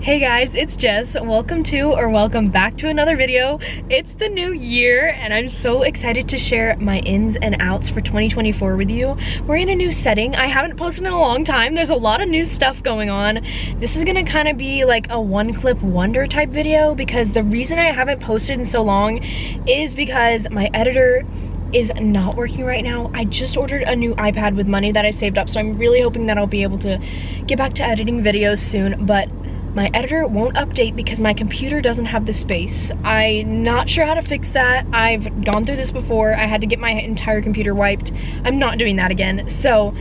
Hey guys, it's Jess. Welcome back to another video. It's the new year and I'm so excited to share my ins and outs for 2024 with you. We're in a new setting. I haven't posted in a long time. There's a lot of new stuff going on. This is gonna kind of be like a one clip wonder type video because the reason I haven't posted in so long is because my editor is not working right now. I just ordered a new iPad with money that I saved up, so I'm really hoping that I'll be able to get back to editing videos soon, but my editor won't update because my computer doesn't have the space. I'm not sure how to fix that. I've gone through this before. I had to get my entire computer wiped. I'm not doing that again. So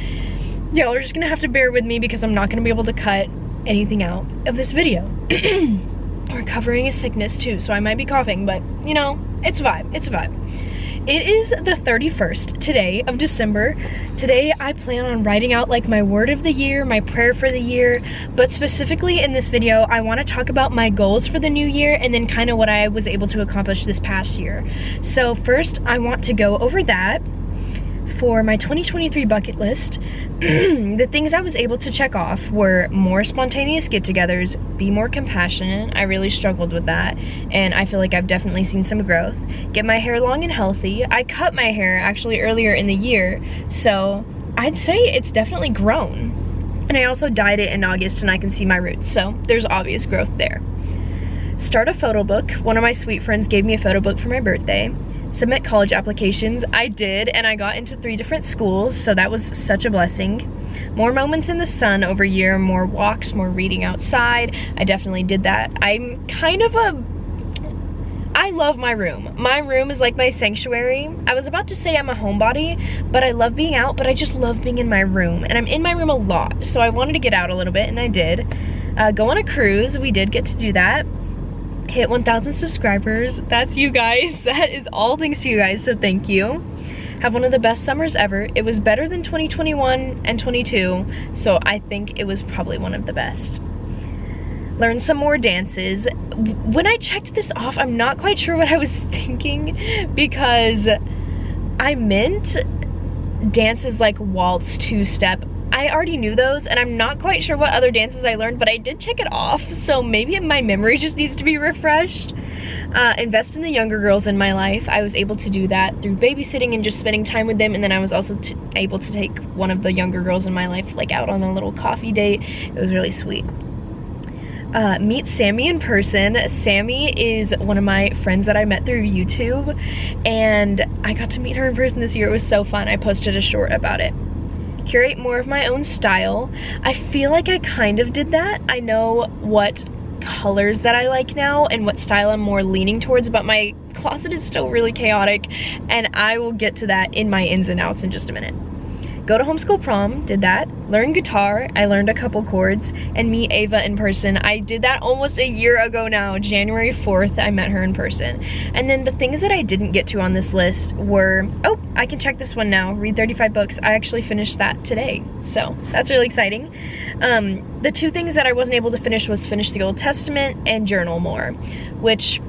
y'all are just gonna have to bear with me because I'm not gonna be able to cut anything out of this video. I'm recovering a sickness too, so I might be coughing, but you know, it's a vibe, it's a vibe. It is the 31st today of December. Today I plan on writing out like my word of the year, my prayer for the year, but specifically in this video I want to talk about my goals for the new year and then kind of what I was able to accomplish this past year. So first I want to go over that. For my 2023 bucket list, the things I was able to check off were more spontaneous get-togethers, be more compassionate. I really struggled with that, and I feel like I've definitely seen some growth. Get my hair long and healthy. I cut my hair actually earlier in the year, so I'd say it's definitely grown. And I also dyed it in August, and I can see my roots, so there's obvious growth there. Start a photo book. One of my sweet friends gave me a photo book for my birthday. Submit college applications. I did, and I got into 3 different schools, so that was such a blessing. More moments in the sun over year, more walks, more reading outside. I definitely did that. I'm kind of I love my room. My room is like my sanctuary. I was about to say I'm a homebody, but I love being out, but I just love being in my room, and I'm in my room a lot, so I wanted to get out a little bit, and I did. Go on a cruise. We did get to do that. Hit 1,000 subscribers. That's you guys. That is all thanks to you guys, so thank you. Have one of the best summers ever. It was better than 2021 and 22, so I think it was probably one of the best. Learn some more dances. When I checked this off, I'm not quite sure what I was thinking because I meant dances like waltz, two-step. I already knew those, and I'm not quite sure what other dances I learned, but I did check it off, so maybe my memory just needs to be refreshed. Invest in the younger girls in my life. I was able to do that through babysitting and just spending time with them, and then I was also able to take one of the younger girls in my life like out on a little coffee date. It was really sweet. Meet Sammy in person. Sammy is one of my friends that I met through YouTube, and I got to meet her in person this year. It was so fun. I posted a short about it. Curate more of my own style. I feel like I kind of did that. I know what colors that I like now and what style I'm more leaning towards, but my closet is still really chaotic, and I will get to that in my ins and outs in just a minute. Go to homeschool prom, did that. Learn guitar, I learned a couple chords, and meet Ava in person. I did that almost a year ago now. January 4th, I met her in person. And then the things that I didn't get to on this list were, oh, I can check this one now. Read 35 books. I actually finished that today, so that's really exciting. The 2 things that I wasn't able to finish was finish the Old Testament and journal more, which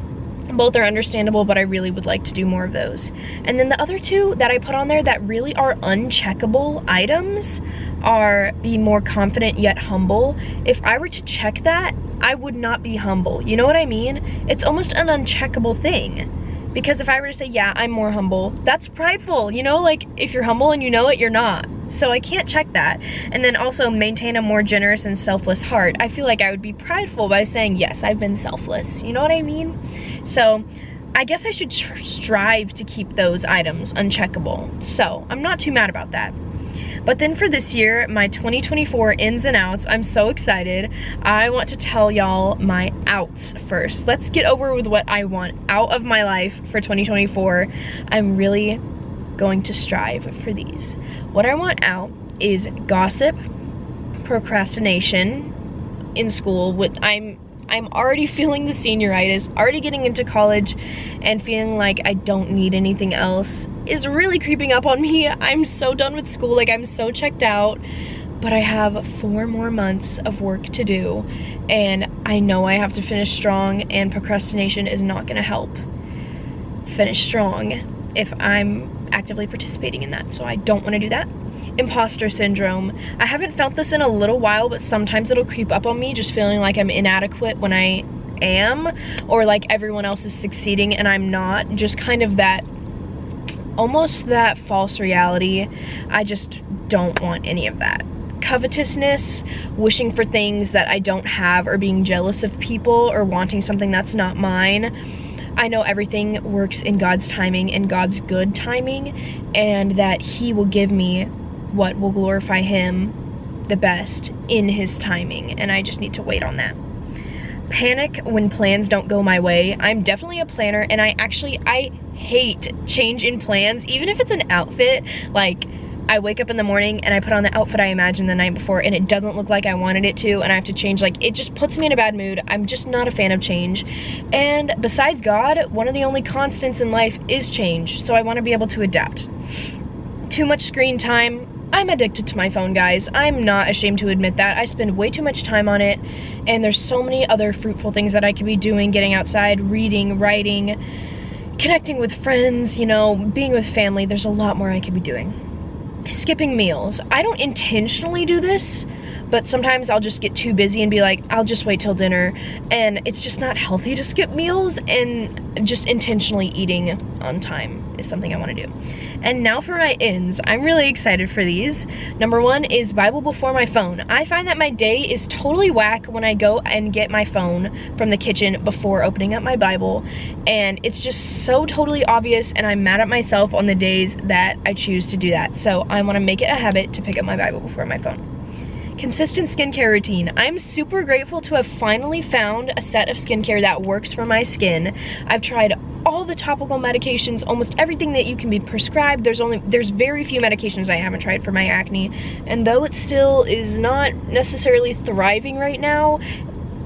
both are understandable, but I really would like to do more of those. And then the other 2 that I put on there that really are uncheckable items are be more confident yet humble. If I were to check that, I would not be humble. You know what I mean? It's almost an uncheckable thing. Because if I were to say, yeah, I'm more humble, that's prideful. You know, like if you're humble and you know it, you're not. So I can't check that. And then also maintain a more generous and selfless heart. I feel like I would be prideful by saying, yes, I've been selfless. You know what I mean? So I guess I should strive to keep those items uncheckable. So I'm not too mad about that. But then for this year, my 2024 ins and outs, I'm so excited. I want to tell y'all my outs first. Let's get over with what I want out of my life for 2024. I'm really going to strive for these. What I want out is gossip, procrastination in school. I'm already feeling the senioritis, already getting into college, and feeling like I don't need anything else is really creeping up on me. I'm so done with school, like I'm so checked out, but I have 4 more months of work to do, and I know I have to finish strong, and procrastination is not gonna help finish strong. if I'm actively participating in that, so I don't want to do that. Imposter syndrome. I haven't felt this in a little while, but sometimes it'll creep up on me, just feeling like I'm inadequate when I am, or like everyone else is succeeding and I'm not. Just kind of that, almost that false reality. I just don't want any of that. Covetousness, wishing for things that I don't have, or being jealous of people, or wanting something that's not mine. I know everything works in God's timing and God's good timing, and that He will give me what will glorify Him the best in His timing, and I just need to wait on that. Panic when plans don't go my way. I'm definitely a planner, and I hate change in plans, even if it's an outfit. Like, I wake up in the morning and I put on the outfit I imagined the night before and it doesn't look like I wanted it to, and I have to change. Like, it just puts me in a bad mood. I'm just not a fan of change. And besides God, one of the only constants in life is change, so I want to be able to adapt. Too much screen time. I'm addicted to my phone, guys. I'm not ashamed to admit that. I spend way too much time on it, and there's so many other fruitful things that I could be doing: getting outside, reading, writing, connecting with friends, you know, being with family. There's a lot more I could be doing. Skipping meals. I don't intentionally do this, but sometimes I'll just get too busy and be like, I'll just wait till dinner, and it's just not healthy to skip meals, and just intentionally eating on time is something I want to do. And now for my ins. I'm really excited for these. Number one is Bible before my phone. I find that my day is totally whack when I go and get my phone from the kitchen before opening up my Bible, and it's just so totally obvious, and I'm mad at myself on the days that I choose to do that. So I want to make it a habit to pick up my Bible before my phone. Consistent skincare routine. I'm super grateful to have finally found a set of skincare that works for my skin. I've tried all the topical medications, almost everything that you can be prescribed. There's very few medications I haven't tried for my acne, and though it still is not necessarily thriving right now,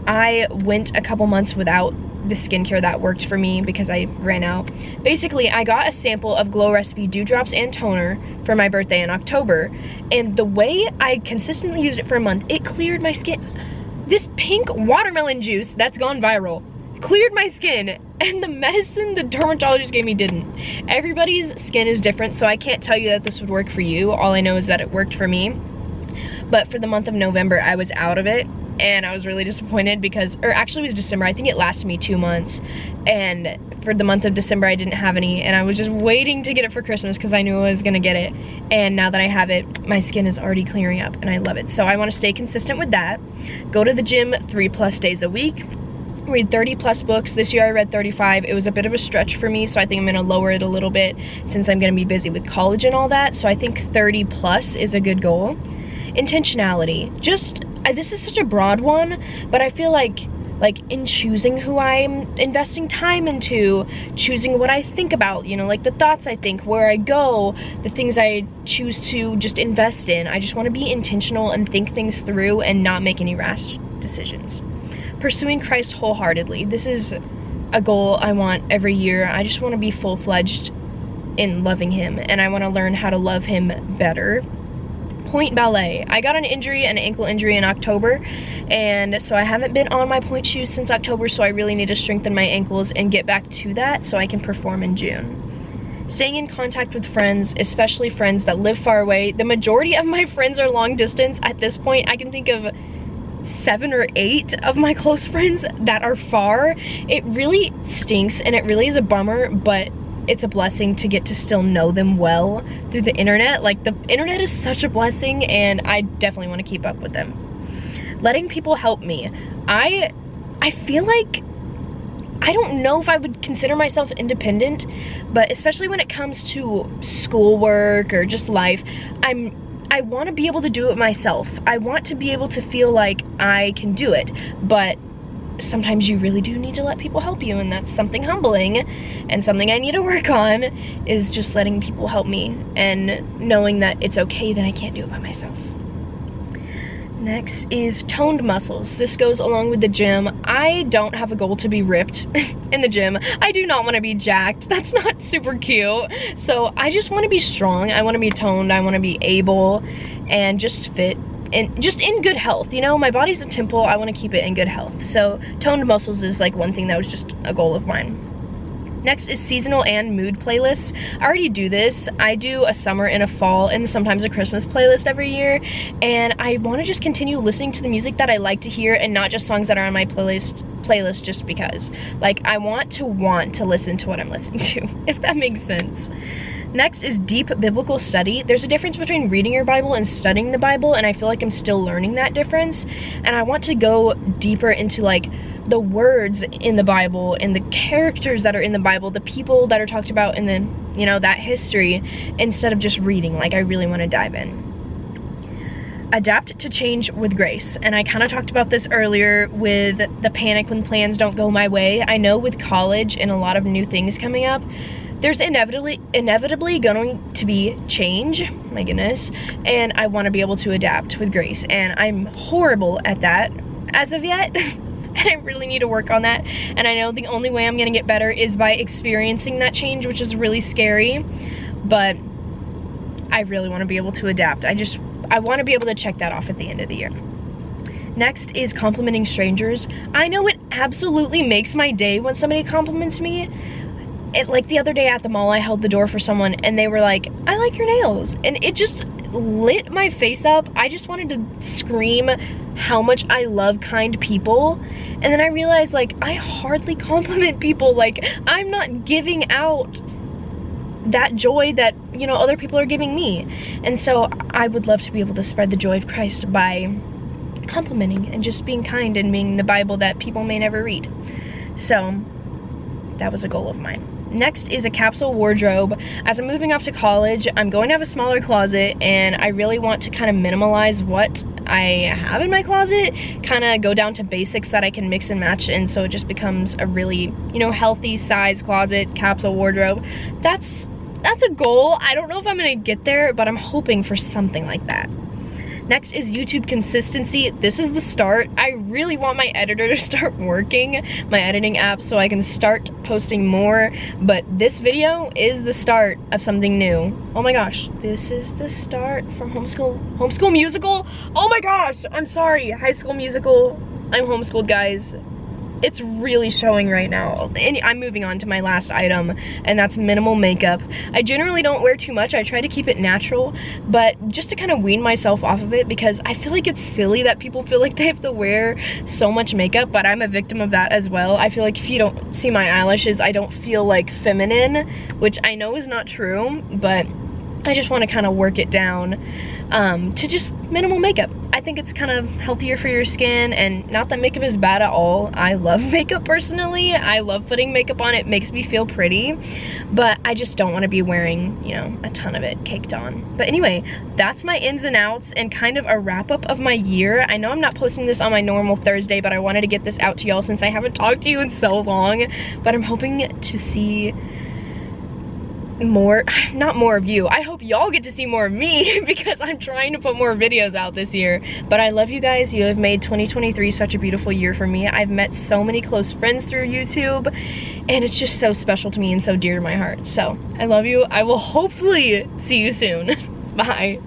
I went a couple months without the skincare that worked for me because I ran out. Basically, I got a sample of Glow Recipe Dewdrops and Toner for my birthday in October, and the way I consistently used it for a month, it cleared my skin. This pink watermelon juice that's gone viral cleared my skin, and the medicine the dermatologist gave me didn't. Everybody's skin is different, so I can't tell you that this would work for you. All I know is that it worked for me. But for the month of November, I was out of it, and I was really disappointed because, or actually it was December, I think it lasted me 2 months, and for the month of December I didn't have any, and I was just waiting to get it for Christmas because I knew I was gonna get it, and now that I have it, my skin is already clearing up, and I love it. So I want to stay consistent with that. Go to the gym 3+ days a week. Read 30+ books. This year I read 35. It was a bit of a stretch for me, so I think I'm gonna lower it a little bit since I'm gonna be busy with college and all that, so I think 30+ is a good goal. Intentionality. This is such a broad one, but I feel like in choosing who I'm investing time into, choosing what I think about, you know, like the thoughts I think, where I go, the things I choose to just invest in. I just want to be intentional and think things through and not make any rash decisions. Pursuing Christ wholeheartedly. This is a goal I want every year. I just want to be full-fledged in loving Him, and I want to learn how to love Him better. Point ballet. I got an ankle injury in October, and so I haven't been on my point shoes since October, so I really need to strengthen my ankles and get back to that so I can perform in June. Staying in contact with friends, especially friends that live far away. The majority of my friends are long distance. At this point, I can think of 7 or 8 of my close friends that are far. It really stinks, and it really is a bummer, but it's a blessing to get to still know them well through the internet. Like, the internet is such a blessing, and I definitely want to keep up with them. Letting people help me. I feel like, I don't know if I would consider myself independent, but especially when it comes to schoolwork or just life, I want to be able to do it myself. I want to be able to feel like I can do it, but sometimes you really do need to let people help you, and that's something humbling, and something I need to work on is just letting people help me and knowing that it's okay that I can't do it by myself. Next is toned muscles. This goes along with the gym. I don't have a goal to be ripped in the gym. I do not want to be jacked. That's not super cute. So I just want to be strong. I want to be toned. I want to be able and just fit and just in good health. You know, my body's a temple. I want to keep it in good health. So toned muscles is like one thing that was just a goal of mine. Next is seasonal and mood playlists. I already do this. I do a summer and a fall and sometimes a Christmas playlist every year, and I want to just continue listening to the music that I like to hear and not just songs that are on my playlist just because. Like, I want to listen to what I'm listening to, if that makes sense. Next is deep biblical study. There's a difference between reading your Bible and studying the Bible, and I feel like I'm still learning that difference, and I want to go deeper into like the words in the Bible and the characters that are in the Bible, the people that are talked about in the, you know, that history, instead of just reading. Like, I really want to dive in. Adapt to change with grace. And I kind of talked about this earlier with the panic when plans don't go my way. I know with college and a lot of new things coming up, there's inevitably going to be change, my goodness, and I want to be able to adapt with grace, and I'm horrible at that as of yet. And I really need to work on that, and I know the only way I'm gonna get better is by experiencing that change, which is really scary, but I really want to be able to adapt. I want to be able to check that off at the end of the year. Next is complimenting strangers. I know it absolutely makes my day when somebody compliments me. Like the other day at the mall, I held the door for someone and they were like, "I like your nails," and it just lit my face up. I just wanted to scream how much I love kind people, and then I realized, like, I hardly compliment people. Like, I'm not giving out that joy that, you know, other people are giving me, and so I would love to be able to spread the joy of Christ by complimenting and just being kind and being the Bible that people may never read. So that was a goal of mine. Next is a capsule wardrobe. As I'm moving off to college, I'm going to have a smaller closet, and I really want to kind of minimalize what I have in my closet, kind of go down to basics that I can mix and match, and so it just becomes a really, you know, healthy size closet, capsule wardrobe. That's a goal. I don't know if I'm gonna get there, but I'm hoping for something like that. Next is YouTube consistency. This is the start. I really want my editor to start working, my editing app, so I can start posting more, but this video is the start of something new. Oh my gosh, this is the start from Homeschool Musical. Oh my gosh, I'm sorry, High School Musical. I'm homeschooled, guys. It's really showing right now. And I'm moving on to my last item, and that's minimal makeup. I generally don't wear too much. I try to keep it natural, but just to kind of wean myself off of it, because I feel like it's silly that people feel like they have to wear so much makeup, but I'm a victim of that as well. I feel like if you don't see my eyelashes, I don't feel like feminine, which I know is not true, but I just want to kind of work it down to just minimal makeup. I think it's kind of healthier for your skin, and not that makeup is bad at all. I love makeup personally. I love putting makeup on. It makes me feel pretty, but I just don't want to be wearing, you know, a ton of it caked on. But anyway, that's my ins and outs and kind of a wrap up of my year. I know I'm not posting this on my normal Thursday, but I wanted to get this out to y'all since I haven't talked to you in so long, but I'm hoping to see not more of you. I hope y'all get to see more of me because I'm trying to put more videos out this year. But I love you guys. You have made 2023 such a beautiful year for me. I've met so many close friends through YouTube, and it's just so special to me and so dear to my heart. So I love you. I will hopefully see you soon. Bye.